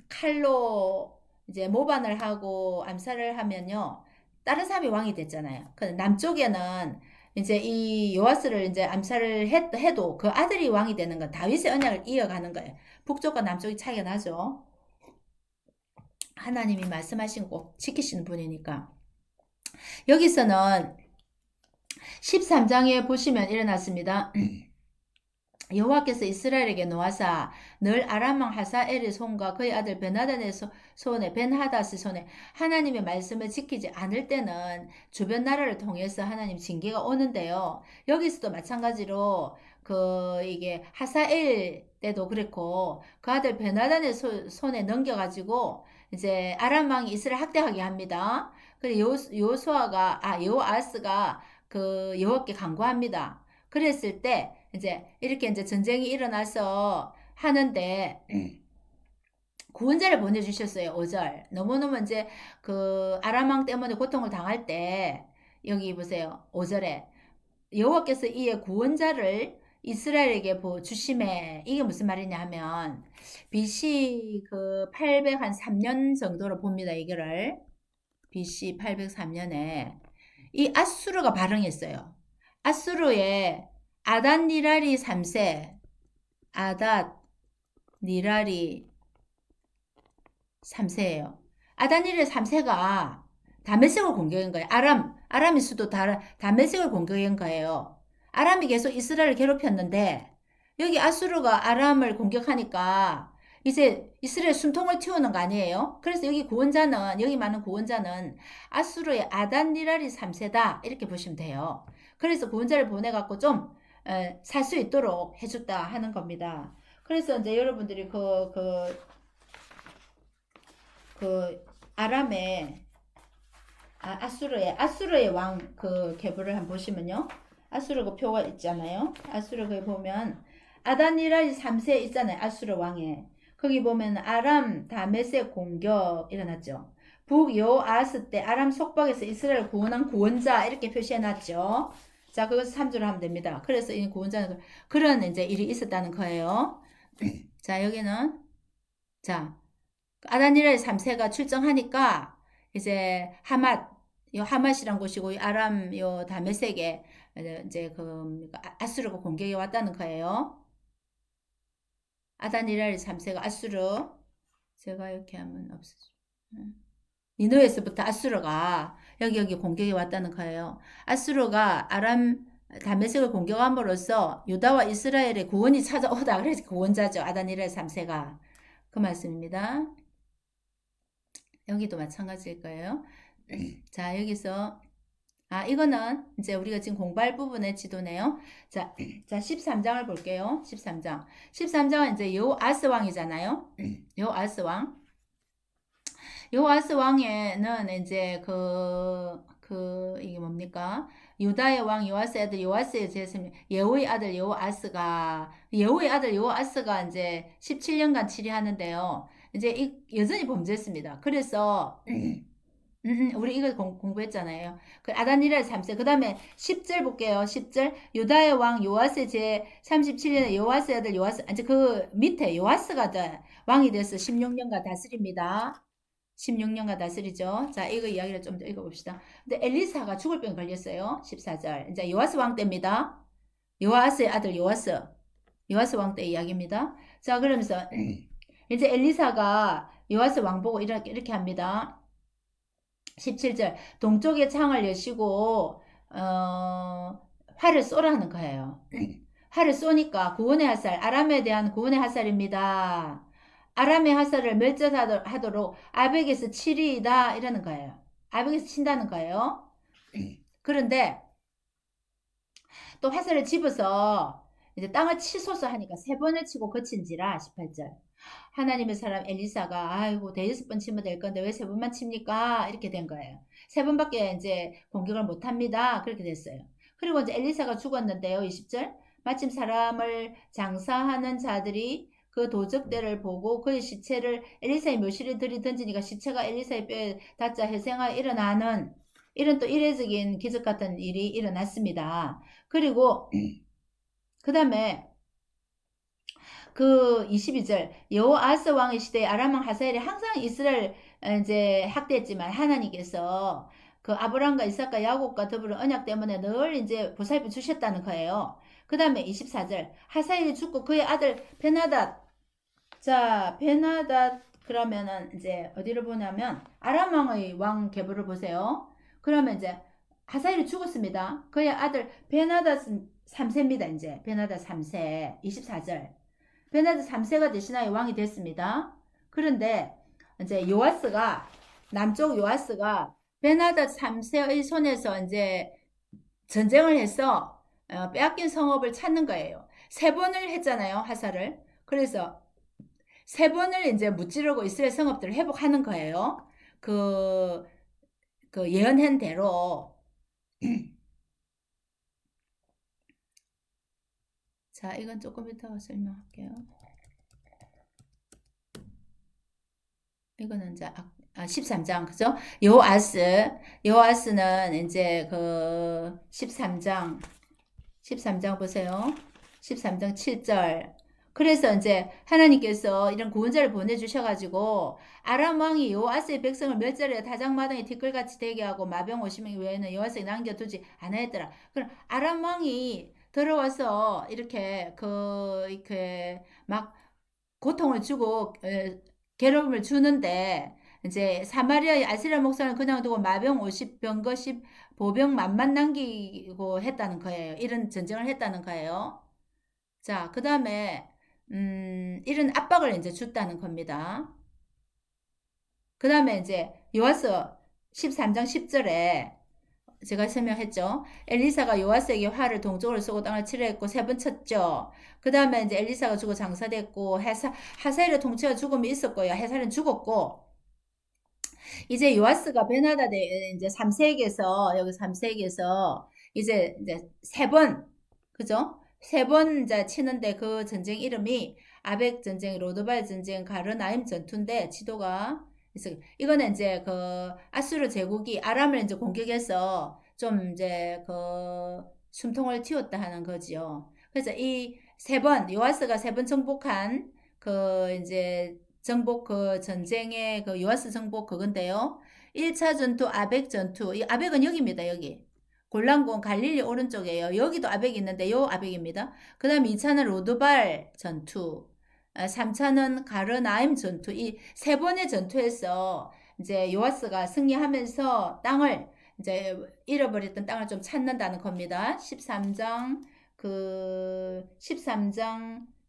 칼로 이제 모반을 하고 암살을 하면요. 다른 사람이 왕이 됐잖아요. 근데 남쪽에는 이제 이 요아스를 이제 암살을 해도 그 아들이 왕이 되는 건 다윗의 언약을 이어가는 거예요. 북쪽과 남쪽이 차이가 나죠. 하나님이 말씀하신 거 지키시는 분이니까. 여기서는 13장에 보시면 일어났습니다. 여호와께서 이스라엘에게 노하사 늘 아람 왕 하사엘의 손과 그의 아들 베나단의 손에 벤하닷의 손에 하나님의 말씀을 지키지 않을 때는 주변 나라를 통해서 하나님 징계가 오는데요. 여기서도 마찬가지로 이게 하사엘 때도 그랬고 그 아들 베나단의 손에 넘겨가지고 이제 아람 왕이 이스라엘 학대하게 합니다. 그래 여호아스가 그 여호와께 간구합니다. 그랬을 때 이제 이렇게 이제 전쟁이 일어나서 하는데 구원자를 보내주셨어요. 5절. 너무너무 이제 그 아람 왕 때문에 고통을 당할 때 여기 보세요. 5절에 여호와께서 이에 구원자를 이스라엘에게 주심에 이게 무슨 말이냐 하면 BC 그 803년 정도로 봅니다. 이거를 BC 803년에 이 아수르가 발흥했어요. 아수르의 아단 니라리 3세 아닷 니라리 3세예요. 아단 니라리 3세가 다메섹을 공격한 거예요. 아람의 수도 다메섹을 공격한 거예요. 아람이 계속 이스라엘을 괴롭혔는데 여기 아수르가 아람을 공격하니까 이제 이스라엘 숨통을 틔우는 거 아니에요? 그래서 여기 많은 구원자는 아수르의 아단니랄이 3세다 이렇게 보시면 돼요. 그래서 구원자를 보내갖고 좀 살 수 있도록 해줬다 하는 겁니다. 그래서 이제 여러분들이 그 아람의 아수르의 왕 그 계보를 한번 보시면요. 아수르 그 표가 있잖아요. 아수르 거기 보면 아단니랄이 3세 있잖아요. 아수르 왕에. 거기 보면 아람 다메섹 공격 일어났죠. 북여아스 때 아람 속박에서 이스라엘 구원한 구원자 이렇게 표시해놨죠. 자, 그것을 3주로 하면 됩니다. 그래서 이 구원자는 그런 이제 일이 있었다는 거예요. 자, 여기는 자 아단니랄 3세가 출정하니까 이제 하맛이란 곳이고 아람 요 다메섹에 이제 그 아수르가 공격해 왔다는 거예요. 아단니랄 3세가 아수르 제가 이렇게 하면 없어져. 니누에서부터 아수르가 여기 공격해 왔다는 거예요. 아수르가 아람 다메섹을 공격함으로써 유다와 이스라엘의 구원이 찾아오다. 그래서 구원자죠. 아단니랄 3세가 그 말씀입니다. 여기도 마찬가지일 거예요. 자, 여기서 이거는 이제 우리가 지금 공부할 부분의 지도네요. 자, 13장을 볼게요. 13장. 13장은 이제 여호아스 왕이잖아요. 여호아스 왕. 여호아스 왕에는 이제 이게 뭡니까? 유다의 왕 요아스의 아들 요아스의 제사님 예후의 아들 요아스가 이제 17년간 치리하는데요. 이제 여전히 범죄했습니다. 그래서 우리 이거 공부했잖아요. 그 아단니랄 3세. 그 다음에 10절 볼게요. 10절. 유다의 왕 요아스 제 37년에 요아스의 아들 요아스, 이제 그 밑에 요아스가 왕이 돼서 16년간 다스립니다. 16년간 다스리죠. 자, 이거 이야기를 좀 더 읽어봅시다. 근데 엘리사가 죽을 병에 걸렸어요. 14절. 이제 요아스 왕 때입니다. 요아스의 아들 요아스 왕 때 이야기입니다. 자, 그러면서 이제 엘리사가 요아스 왕 보고 이렇게 합니다. 17절. 동쪽의 창을 여시고 활을 쏘라 하는 거예요. 활을 쏘니까 구원의 화살, 아람에 대한 구원의 화살입니다. 아람의 화살을 멸절하도록 아벡에서 7이다 이러는 거예요. 아벡에서 친다는 거예요. 그런데 또 화살을 집어서 이제 땅을 치소서 하니까 3번을 치고 거친지라 18절. 하나님의 사람 엘리사가 아이고 대여섯 번 치면 될 건데 왜 3번만 칩니까? 이렇게 된 거예요. 3번밖에 이제 공격을 못 합니다. 그렇게 됐어요. 그리고 이제 엘리사가 죽었는데요. 20절. 마침 사람을 장사하는 자들이 그 도적대를 보고 그의 시체를 엘리사의 묘실에 들이던지니까 시체가 엘리사의 뼈에 닿자 회생하여 일어나는 이런 또 이례적인 기적 같은 일이 일어났습니다. 그리고 그 다음에 그 22절 여호아스 왕의 시대에 아람 왕 하사엘이 항상 이스라엘 이제 학대했지만 하나님께서 그 아브라함과 이삭과 야곱과 더불어 언약 때문에 늘 이제 보살펴 주셨다는 거예요. 그 다음에 24절 하사엘이 죽고 그의 아들 베나닷. 자, 베나닷 그러면은 이제 어디를 보냐면 아람 왕의 왕 계보를 보세요. 그러면 이제 하사엘이 죽었습니다. 그의 아들 베나닷은 3세입니다. 이제 베나닷 3세 24절 베나드 3세가 대신하여 왕이 됐습니다. 그런데 이제 남쪽 요아스가 베나드 3세의 손에서 이제 전쟁을 해서 빼앗긴 성읍을 찾는 거예요. 3번을 했잖아요. 하사를. 그래서 세 번을 이제 무찌르고 이스라엘 성읍들을 회복하는 거예요. 그, 그 예언한 대로. 자, 이건 조금 이따가 설명할게요. 이거는 이제 13장 그죠? 여호아스는 이제 그 13장 보세요. 13장 7절. 그래서 이제 하나님께서 이런 구원자를 보내주셔가지고 아람 왕이 여호아스의 백성을 멸절해 다장마당에 티끌같이 되게 하고 마병 50명 외에는 여호아스에 남겨두지 않았더라. 그럼 아람 왕이 들어와서 이렇게 막 고통을 주고 괴로움을 주는데 이제 사마리아의 아스라 목사는 그냥 두고 마병 50병 거십 보병 만만 남기고 했다는 거예요. 이런 전쟁을 했다는 거예요. 자, 그 다음에 이런 압박을 이제 줬다는 겁니다. 그 다음에 이제 요하서 13장 10절에 제가 설명했죠. 엘리사가 요아스에게 활을 동쪽으로 쏘고 땅을 치료했고 세 번 쳤죠. 그 다음에 이제 엘리사가 죽어 장사됐고 하사엘의 통치가 죽음이 있었고요. 하사엘은 죽었고 이제 요아스가 베나다데 이제 3세기에서 여기 3세기에서 이제 세 번 그죠? 세 번 이제 치는데 그 전쟁 이름이 아벡 전쟁, 로드발 전쟁, 가르나임 전투인데 지도가 그래서 이거는 이제 그 아수르 제국이 아람을 이제 공격해서 좀 이제 그 숨통을 틔웠다 하는 거지요. 그래서 이 세 번 요아스가 세 번 정복한 그 이제 정복 그 전쟁의 그 요아스 정복 그건데요. 1차 전투 아벡 전투. 이 아벡은 여기입니다. 여기. 골란군 갈릴리 오른쪽이에요. 여기도 아벡이 있는데 요 아벡입니다. 그 다음에 2차는 로드발 전투. 3차는 가르나임 전투. 이 세 번의 전투에서 이제 요아스가 승리하면서 땅을 이제 잃어버렸던 땅을 좀 찾는다는 겁니다. 13장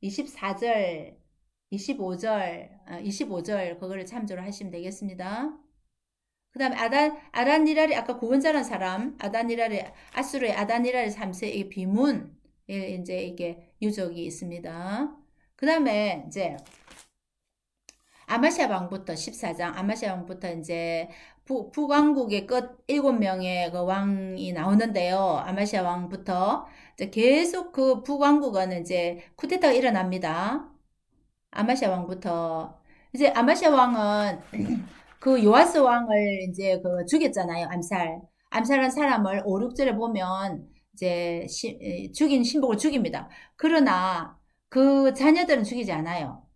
24절 25절 그거를 참조를 하시면 되겠습니다. 그 다음에 아단니랄이 아까 구원자란 사람 아단니랄이 아수르의 아단니랄이 3세의 비문 이제 이게 유적이 있습니다. 그 다음에 이제 아마시아 왕부터 14장 아마시아 왕부터 이제 북왕국의 끝 7명의 그 왕이 나오는데요. 아마시아 왕부터 이제 계속 그 북왕국은 이제 쿠데타가 일어납니다. 아마시아 왕부터 이제 아마시아 왕은 그 요아스 왕을 이제 그 죽였잖아요. 암살한 사람을 5, 6절에 보면 이제 죽인 신복을 죽입니다. 그러나 그 자녀들은 죽이지 않아요.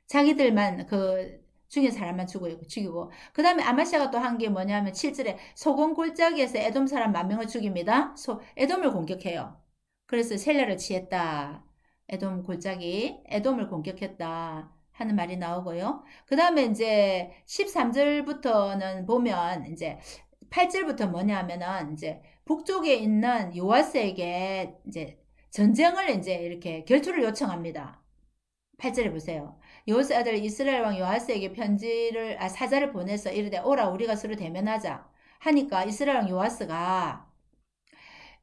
자기들만 그 죽인 사람만 죽이고 그 다음에 아마시아가 또 한 게 뭐냐면 7절에 소금 골짜기에서 에돔 사람 10,000명을 죽입니다. 에돔을 공격해요. 그래서 셀레를 취했다. 에돔 골짜기, 에돔을 공격했다 하는 말이 나오고요. 그 다음에 이제 13절부터는 보면 이제 8절부터 뭐냐면은 이제 북쪽에 있는 요아스에게 이제 전쟁을 이제 이렇게 결투를 요청합니다. 8절에 보세요. 요아스 아들 이스라엘 왕 요아스에게 사자를 보내서 이르되 오라 우리가 서로 대면하자 하니까 이스라엘 왕 요아스가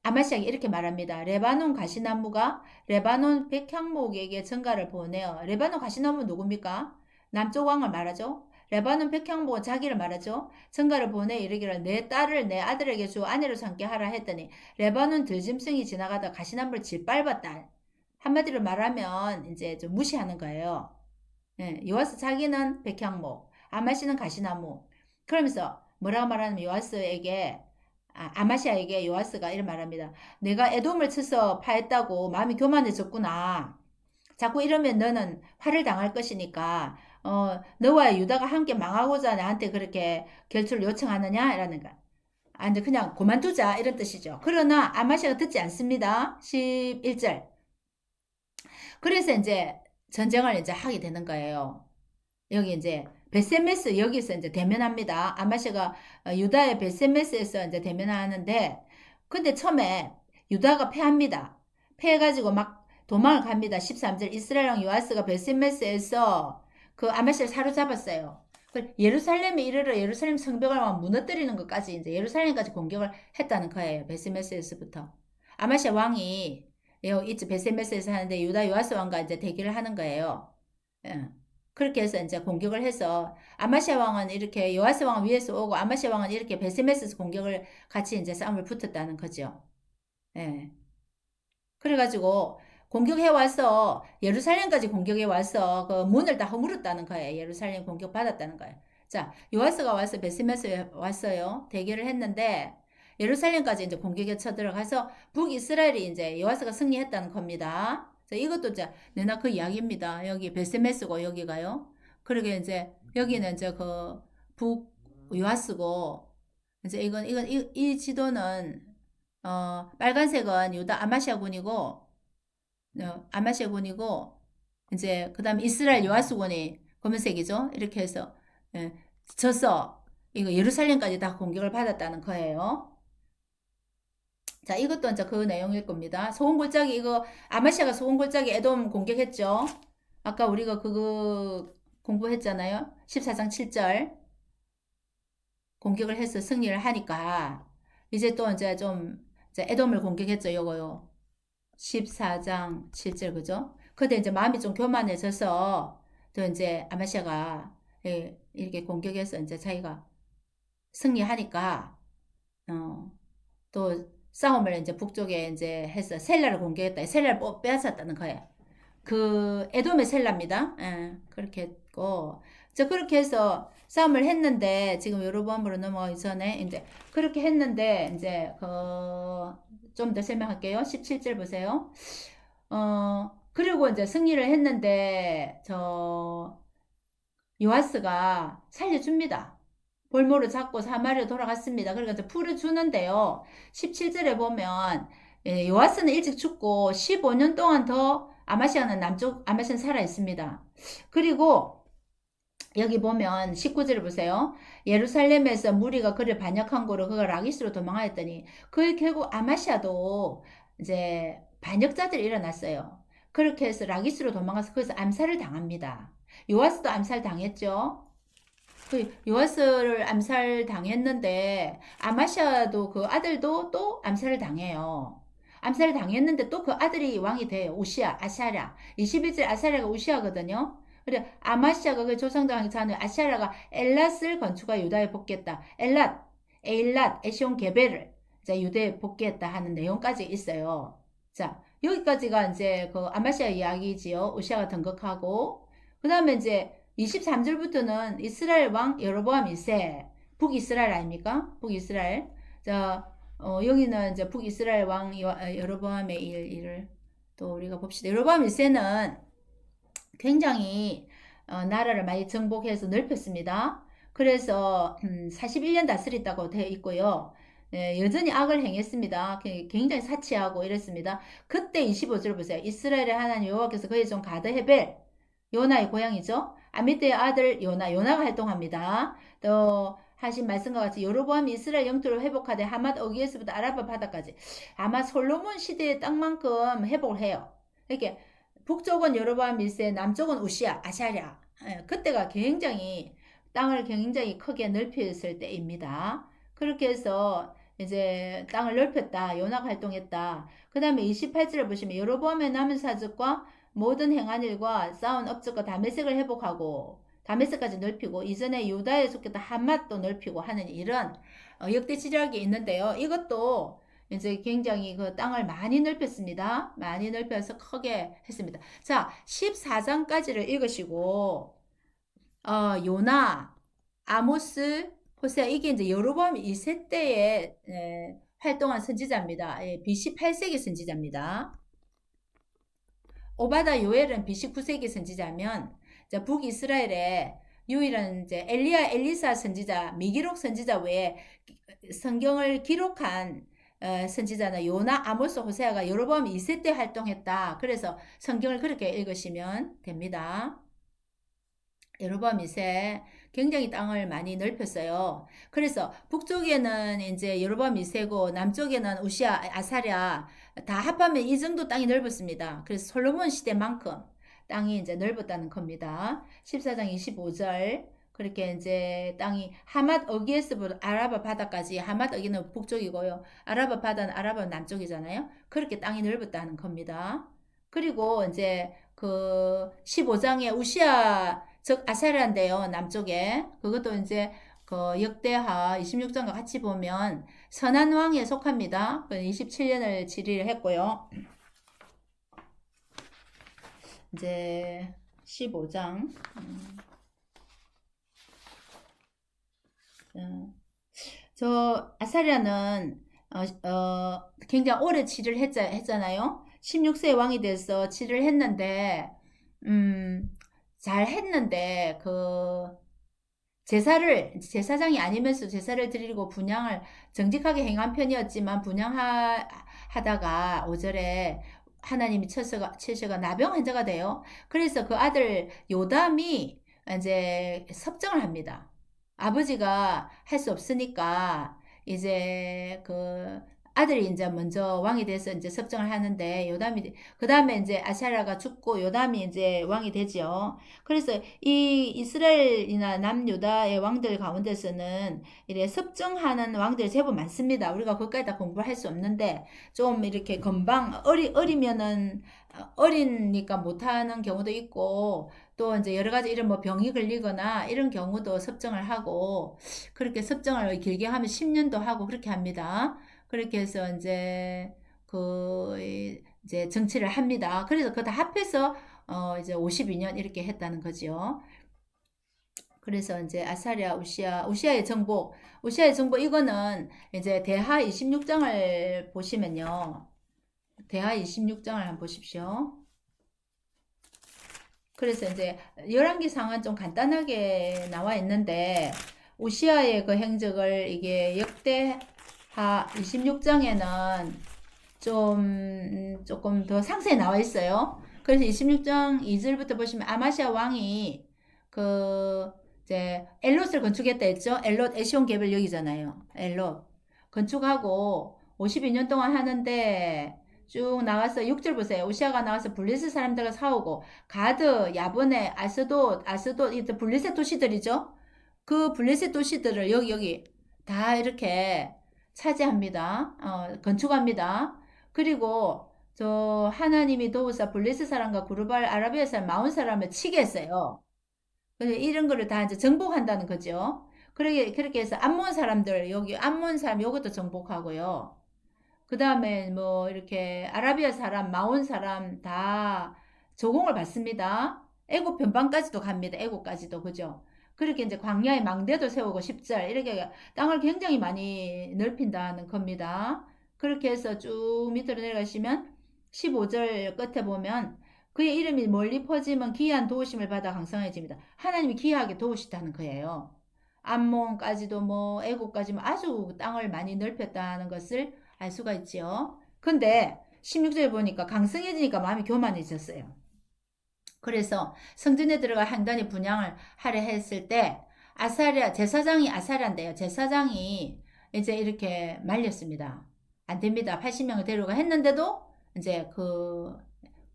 아마시아에게 이렇게 말합니다. 레바논 가시나무가 레바논 백향목에게 전가를 보내어. 레바논 가시나무 누굽니까? 남쪽 왕을 말하죠. 레바논 백향목은 자기를 말하죠. 전가를 보내 이르기를 내 딸을 내 아들에게 주어 아내로 삼게 하라 했더니 레바논 들짐승이 지나가다 가시나무를 짓밟았다. 한마디로 말하면 이제 좀 무시하는 거예요. 예, 요아스 자기는 백향목, 아마시는 가시나무. 그러면서 뭐라고 말하냐면 요아스에게 아마시아에게 요아스가 이런 말합니다. 내가 에돔을 쳐서 파했다고 마음이 교만해졌구나. 자꾸 이러면 너는 화를 당할 것이니까 너와 유다가 함께 망하고자 나한테 그렇게 결투를 요청하느냐? 라는 거. 이제 그냥 그만두자 이런 뜻이죠. 그러나 아마시아가 듣지 않습니다. 11절. 그래서 이제 전쟁을 이제 하게 되는 거예요. 여기 이제 베세메스 여기서 이제 대면합니다. 아마시가 유다의 베세메스에서 이제 대면하는데 근데 처음에 유다가 패합니다. 패해가지고 막 도망을 갑니다. 13절 이스라엘 왕 요아스가 베세메스에서 그 아마시를 사로잡았어요. 예루살렘에 이르러 예루살렘 성벽을 막 무너뜨리는 것까지 이제 예루살렘까지 공격을 했다는 거예요. 베세메스에서부터. 아마시아 왕이 이제 베세메스에서 하는데 유다 요아스 왕과 이제 대기를 하는 거예요. 예. 그렇게 해서 이제 공격을 해서 아마시아 왕은 이렇게 요아스 왕은 위에서 오고 아마시아 왕은 이렇게 베스메스에서 공격을 같이 이제 싸움을 붙었다는 거죠. 예. 그래가지고 공격해 와서 예루살렘까지 공격해 와서 그 문을 다 허물었다는 거예요. 예루살렘 공격 받았다는 거예요. 자, 요아스가 와서 베스메스에 왔어요. 대결을 했는데 예루살렘까지 이제 공격에 쳐들어가서 북이스라엘이 이제 요아스가 승리했다는 겁니다. 자, 이것도 이제 내나 그 이야기입니다. 여기 베스메스고 여기가요. 그러게 이제 여기는 이제 그 북 요아스고 이제 이 지도는 빨간색은 유다 아마시아군이고, 아마시아군이고, 이제, 그 다음 이스라엘 요하스군이 검은색이죠? 이렇게 해서, 예, 져서, 이거 예루살렘까지 다 공격을 받았다는 거예요. 자, 이것도 이제 그 내용일 겁니다. 소금골짜기, 이거, 아마시아가 소금골짜기 에돔 공격했죠? 아까 우리가 그거 공부했잖아요? 14장 7절. 공격을 해서 승리를 하니까, 이제 또 이제 좀, 이제 에돔을 공격했죠, 요거요. 14장 7절 그죠? 근데 이제 마음이 좀 교만해져서 또 이제 아마시아가 이렇게 공격해서 이제 자기가 승리하니까 또 싸움을 이제 북쪽에 이제 해서 셀라를 공격했다. 셀라를 빼앗았다는 거예요. 그 에돔의 셀라입니다. 예, 그렇게 했고 자 그렇게 해서 싸움을 했는데 지금 여로보암으로 넘어가기 전에 이제 그렇게 했는데 이제 그 좀 더 설명할게요. 17절 보세요. 그리고 이제 승리를 했는데 저 요아스가 살려줍니다. 볼모를 잡고 사마리아 돌아갔습니다. 그러니까 이제 풀어주는데요. 17절에 보면 요아스는 일찍 죽고 15년 동안 더 아마시아는 남쪽 아마시아는 살아 있습니다. 그리고 여기 보면 19절을 보세요. 예루살렘에서 무리가 그를 반역한 거로 그가 라기스로 도망하였더니 그 결국 아마시아도 이제 반역자들이 일어났어요. 그렇게 해서 라기스로 도망가서 거기서 암살을 당합니다. 요아스도 암살 당했죠. 그 요아스를 암살 당했는데 아마시아도 그 아들도 또 암살을 당해요. 암살을 당했는데 또 그 아들이 왕이 돼요. 우시아, 아샤랴. 21절 아샤랴가 우시아거든요. 그래 아마시아가 그 조상당의 자녀 아샤랴가 엘랏을 건축하 유다에 복귀했다. 엘랏, 에일랏, 에시온 게베를 자 유대에 복귀했다 하는 내용까지 있어요. 자 여기까지가 이제 그 아마시아 이야기지요. 우시아가 등극하고 그 다음에 이제 23절부터는 이스라엘 왕 여로보암 2세 북이스라엘 아닙니까? 북이스라엘. 자, 여기는 이제 북이스라엘 왕 여로보암의 일을 또 우리가 봅시다. 여로보암 1세는 굉장히 나라를 많이 정복해서 넓혔습니다. 그래서 41년 다스렸다고 되어 있고요. 여전히 악을 행했습니다. 굉장히 사치하고 이랬습니다. 그때 25절 보세요. 이스라엘의 하나님 여호와께서 그의 종 가드 헤벨 요나의 고향이죠. 아미떼의 아들 요나가 활동합니다. 또 하신 말씀과 같이 여로보암이 이스라엘 영토를 회복하되 하맛 어기에서부터 아라바 바다까지 아마 솔로몬 시대의 땅만큼 회복을 해요. 이렇게 북쪽은 여로보암 1세, 남쪽은 우시아, 아샤랴. 그때가 굉장히 땅을 굉장히 크게 넓혔을 때입니다. 그렇게 해서 이제 땅을 넓혔다. 요나가 활동했다. 그 다음에 28절을 보시면 여로보암의 남은 사적과 모든 행한 일과 쌓은 업적과 다메섹을 회복하고 다메섹까지 넓히고 이전에 유다에 속했던 하맛도 넓히고 하는 이런 역대 지략이 있는데요. 이것도 이제 굉장히 그 땅을 많이 넓혔습니다. 많이 넓혀서 크게 했습니다. 자, 14장까지를 읽으시고 요나, 아모스, 호세아 이게 이제 여로보암 2세 때에 활동한 선지자입니다. BC 8세기 선지자입니다. 오바다 요엘은 BC 9세기 선지자면 북이스라엘의 유일한 이제 엘리사 선지자, 미기록 선지자 외에 성경을 기록한 선지자는 요나, 아모스, 호세아가 여로보암 2세 때 활동했다. 그래서 성경을 그렇게 읽으시면 됩니다. 여로보암 2세 굉장히 땅을 많이 넓혔어요. 그래서 북쪽에는 이제 여로보암 2세고 남쪽에는 우시아, 아사랴 다 합하면 이 정도 땅이 넓었습니다. 그래서 솔로몬 시대만큼 땅이 이제 넓었다는 겁니다. 14장 25절 그렇게 이제 땅이 하맛 어기에스부터 아라바 바다까지 하맛 어기는 북쪽이고요. 아라바 바다는 아라바 남쪽이잖아요. 그렇게 땅이 넓었다는 겁니다. 그리고 이제 그 15장에 우시아 즉 아사랴인데요. 남쪽에. 그것도 이제 그 역대하 26장과 같이 보면 선한 왕에 속합니다. 27년을 지리를 했고요. 이제 15장. 저 아사랴는 굉장히 오래 치를 했잖아요. 16세 왕이 돼서 치를 했는데 잘 했는데 그 제사장이 아니면서 제사를 드리고 분향을 정직하게 행한 편이었지만 분향하다가 5절에 하나님이 쳐서가 나병 환자가 돼요. 그래서 그 아들 요담이 이제 섭정을 합니다. 아버지가 할 수 없으니까 이제 그 아들이 이제 먼저 왕이 돼서 이제 섭정을 하는데 요담이 그 다음에 이제 아사랴가 죽고 요담이 이제 왕이 되죠. 그래서 이 이스라엘이나 남유다의 왕들 가운데서는 이래 섭정하는 왕들이 제법 많습니다. 우리가 그것까지 다 공부할 수 없는데 좀 이렇게 금방 어리면은 어리니까 못하는 경우도 있고 또 이제 여러 가지 이런 뭐 병이 걸리거나 이런 경우도 섭정을 하고 그렇게 섭정을 길게 하면 10년도 하고 그렇게 합니다. 그렇게 해서 그 이제 정치를 합니다. 그래서 그거 다 합해서 이제 52년 이렇게 했다는 거죠. 그래서 이제 아사랴, 우시아의 정복 이거는 이제 대하 26장을 보시면요. 대하 26장을 한번 보십시오. 그래서 이제 열왕기상은 좀 간단하게 나와 있는데 우시아의 그 행적을 이게 역대하 26장에는 조금 더 상세히 나와 있어요. 그래서 26장 2절부터 보시면 아마시아 왕이 그 이제 엘롯을 건축했다 했죠. 엘롯 에시온 개별 여기잖아요. 엘롯 건축하고 52년 동안 하는데 쭉 나가서 6절 보세요. 우시아가 나와서 블레셋 사람들과 싸우고 가드, 야브네, 아스돗 이 블레셋 도시들이죠. 그 블레셋 도시들을 여기 다 이렇게 차지합니다. 건축합니다. 그리고 저 하나님이 도우사 블레셋 사람과 구르발 아라비아 사람 40사람을 치게 했어요. 이런 거를 다 이제 정복한다는 거죠. 그렇게 해서 암몬 사람들 여기 암몬 사람 요것도 정복하고요. 그 다음에 뭐 이렇게 아라비아 사람, 마온 사람 다 조공을 받습니다. 애국 변방까지도 갑니다. 애국까지도 그죠? 그렇게 이제 광야에 망대도 세우고 10절 이렇게 땅을 굉장히 많이 넓힌다는 겁니다. 그렇게 해서 쭉 밑으로 내려가시면 15절 끝에 보면 그의 이름이 멀리 퍼지면 기이한 도우심을 받아 강성해집니다. 하나님이 기이하게 도우시다는 거예요. 암몬까지도 뭐 애국까지 뭐 아주 땅을 많이 넓혔다는 것을 알 수가 있지요. 근데 16절에 보니까 강성해지니까 마음이 교만해졌어요. 그래서 성전에 들어가 향단이 분향을 하려 했을 때 제사장이 아사랴인데요. 제사장이 이제 이렇게 말렸습니다. 안 됩니다. 80명을 데려가 했는데도 이제 그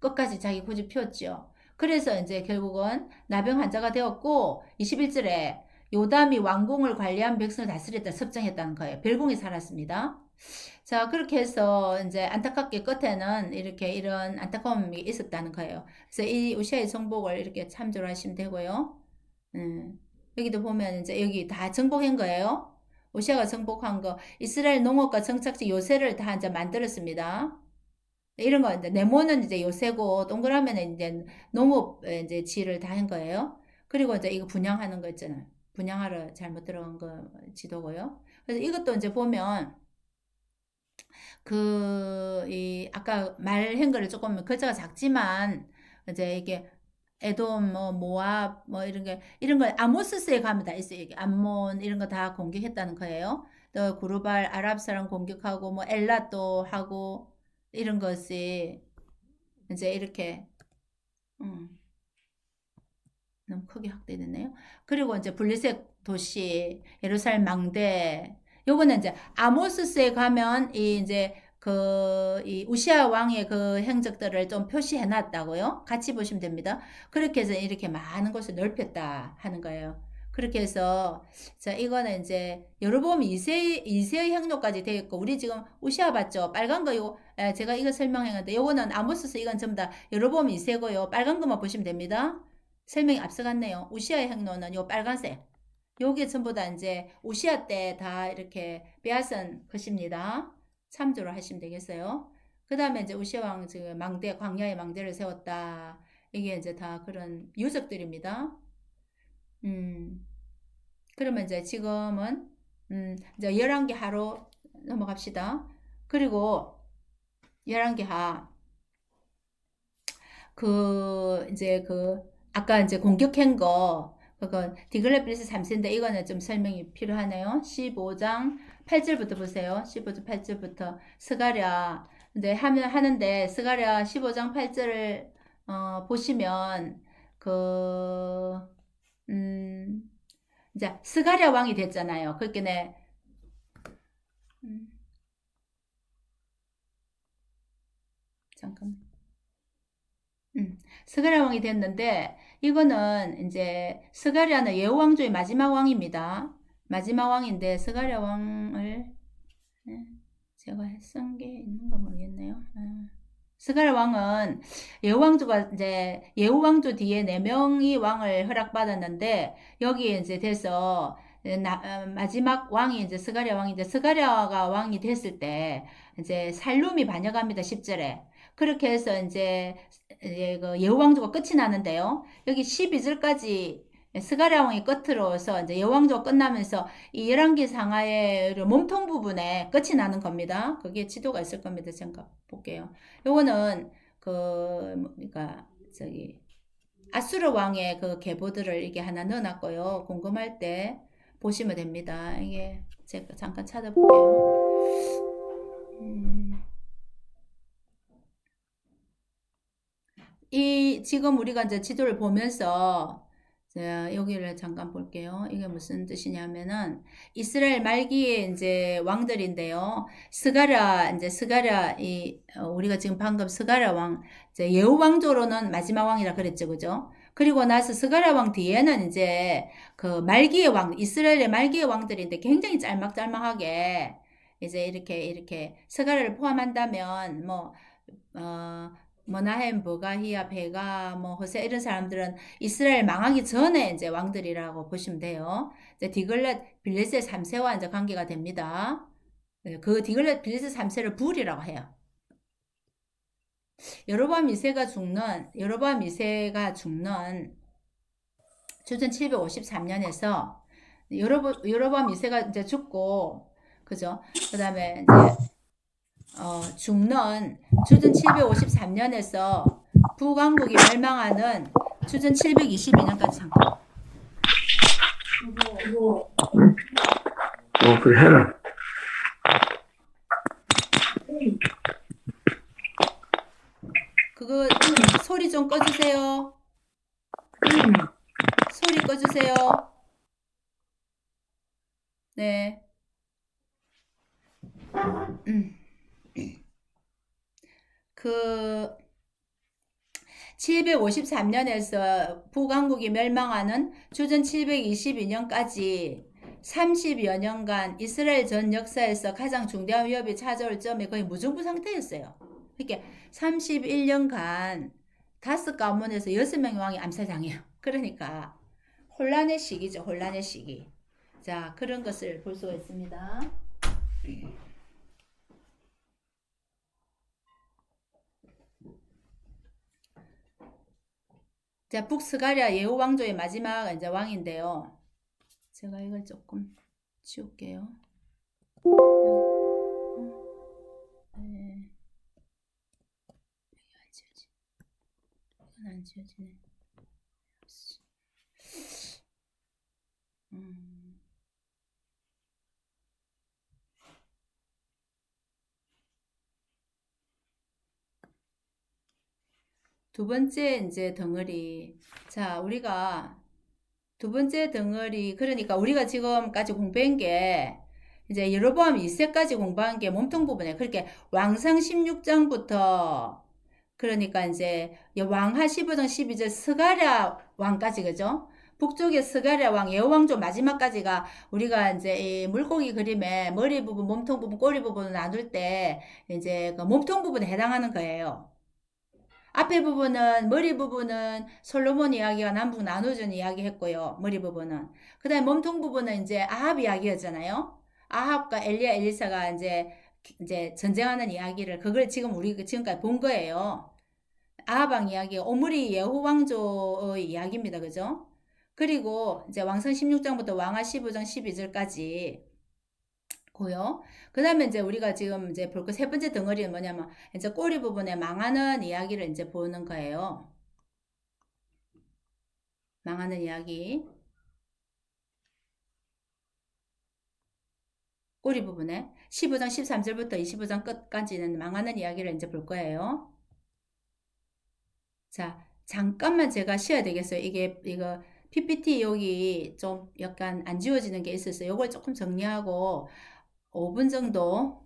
끝까지 자기 고집 피웠죠. 그래서 이제 결국은 나병 환자가 되었고 21절에 요담이 왕궁을 관리한 백성을 다스렸다 섭정했다는 거예요. 별궁에 살았습니다. 자, 그렇게 해서 이제 안타깝게 끝에는 이렇게 이런 안타까움이 있었다는 거예요. 그래서 이 우시아의 정복을 이렇게 참조를 하시면 되고요. 여기도 보면 이제 여기 다 정복한 거예요. 우시아가 정복한 거, 이스라엘 농업과 정착지 요새를 다 이제 만들었습니다. 이런 거, 이제 네모는 이제 요새고, 동그라미는 이제 농업 이제 지를 다 한 거예요. 그리고 이제 이거 분양하는 거 있잖아요. 분양하러 잘못 들어간 거 지도고요. 그래서 이것도 이제 보면, 아까 말한 거를 조금 글자가 작지만, 이제 이게 에돔, 뭐, 모압, 뭐, 이런 거, 아모스스에 가면 다 있어요. 이게 암몬, 이런 거 다 공격했다는 거예요. 또, 구르발, 아랍 사람 공격하고, 뭐, 엘라또 하고, 이런 것이, 이제 이렇게, 음, 너무 크게 확대됐네요. 그리고 이제 블레셋 도시, 예루살렘 망대, 요거는 이제 아모스스에 가면 이제 이 우시아 왕의 그 행적들을 좀 표시해 놨다고요. 같이 보시면 됩니다. 그렇게 해서 이렇게 많은 곳을 넓혔다 하는 거예요. 그렇게 해서, 자, 이거는 이제, 여러분 이세의 향로까지 되어 있고, 우리 지금 우시아 봤죠? 빨간 거, 제가 이거 설명했는데, 요거는 아모스서 이건 전부 다 여러분 이세고요. 빨간 거만 보시면 됩니다. 설명이 앞서갔네요. 우시아의 향로는 요 빨간색. 요게 전부 다 이제 우시아 때 다 이렇게 빼앗은 것입니다. 참조를 하시면 되겠어요. 그 다음에 이제 우시아 왕, 지금 망대, 광야의 망대를 세웠다. 이게 이제 다 그런 유적들입니다. 음, 그러면 이제 지금은, 이제 11개 하로 넘어갑시다. 그리고 11개 하, 이제 아까 이제 공격한 거, 그건 디글레필스 3세인데 이거는 좀 설명이 필요하네요. 15장 8절부터 보세요. 15장 8절부터 스가랴. 근데 하는데 스가랴 15장 8절을 보시면 음, 이제 스가랴 왕이 됐잖아요. 그렇게 네. 음, 잠깐. 스가랴 왕이 됐는데 이거는 이제 스가랴는 예후 왕조의 마지막 왕입니다. 마지막 왕인데 스가랴 왕을 네, 제가 쓴 게 있는가 모르겠네요. 스가랴 왕은 예후 왕조가 이제 예후 왕조 뒤에 4명이 왕을 허락받았는데 여기에 이제 돼서 마지막 왕이 이제 스가랴 왕인데 스가랴가 왕이 됐을 때 이제 살룸이 반역합니다. 10절에. 그렇게 해서 이제 그 예후 왕조가 끝이 나는데요. 여기 12절까지 스가랴 왕이 끝으로서 이제 예후 왕조가 끝나면서 이 11개 상하의 몸통 부분에 끝이 나는 겁니다. 거기에 지도가 있을 겁니다. 잠깐 볼게요. 요거는 그러니까 저기 아수르 왕의 그 계보들을 이게 하나 넣어놨고요. 궁금할 때 보시면 됩니다. 이게 제가 잠깐 찾아볼게요. 이 지금 우리가 이제 지도를 보면서 자, 여기를 잠깐 볼게요. 이게 무슨 뜻이냐면은 이스라엘 말기에 이제 왕들인데요. 스가랴 우리가 지금 방금 스가랴 왕 이제 예후 왕조로는 마지막 왕이라 그랬죠. 그죠? 그리고 나서 스가랴 왕 뒤에는 이제 그 말기의 왕 이스라엘의 말기의 왕들인데 굉장히 짤막짤막하게 이제 이렇게 스가랴를 포함한다면 어, 머나헴, 보가히야, 베가, 호세 이런 사람들은 이스라엘 망하기 전에 이제 왕들이라고 보시면 돼요. 이제 디글렛 빌레셋 3세와 이제 관계가 됩니다. 네, 그 디글렛 빌레셋 3세를 불이라고 해요. 여로보암 2세가 죽는 주전 753년에서 여로보암 2세가 이제 죽고 그죠? 그다음에 이제 죽는 주전 753년에서 북왕국이 멸망하는 주전 722년까지 잠깐. 그래 해라. 그거 소리 좀 꺼주세요. 소리 꺼주세요. 네. 그 753년에서 북왕국이 멸망하는 주전 722년까지 30여 년간 이스라엘 전 역사에서 가장 중대한 위협이 찾아올 점이 거의 무정부 상태였어요. 이렇게 31년간 5가문에서 6명의 왕이 암살당해요. 그러니까 혼란의 시기죠. 혼란의 시기. 자, 그런 것을 볼 수가 있습니다. 자, 북스가랴 예후 왕조의 마지막 이제 왕인데요. 제가 이걸 조금 지울게요. 네. 이게 안 지워지. 이건 안 지워지네. 두 번째 이제 덩어리. 자, 우리가 두 번째 덩어리, 그러니까 우리가 지금까지 공부한 게 이제 여로보암 2세까지 공부한 게 몸통 부분에 그렇게 왕상 16장부터 그러니까 이제 왕하 15장 12절 스가랴 왕까지 그죠? 북쪽의 스가랴 왕 여호왕조 마지막까지가 우리가 이제 이 물고기 그림에 머리 부분, 몸통 부분, 꼬리 부분을 나눌 때 이제 그 몸통 부분에 해당하는 거예요. 앞에 부분은 머리 부분은 솔로몬 이야기가 남북 나눠준 이야기 했고요. 머리 부분은. 그다음에 몸통 부분은 이제 아합 이야기였잖아요. 아합과 엘리야 엘리사가 이제 전쟁하는 이야기를 그걸 지금 우리 지금까지 본 거예요. 아합왕 이야기, 오므리 여호 왕조의 이야기입니다. 그죠? 그리고 이제 왕성 16장부터 왕하 15장 12절까지 고요. 그 다음에 이제 우리가 지금 이제 볼 거 세 번째 덩어리는 뭐냐면 이제 꼬리 부분에 망하는 이야기를 이제 보는 거예요. 망하는 이야기. 꼬리 부분에 15장 13절부터 25장 끝까지는 망하는 이야기를 이제 볼 거예요. 자, 잠깐만 제가 쉬어야 되겠어요. 이거 PPT 여기 좀 약간 안 지워지는 게 있어서 이걸 조금 정리하고 5분 정도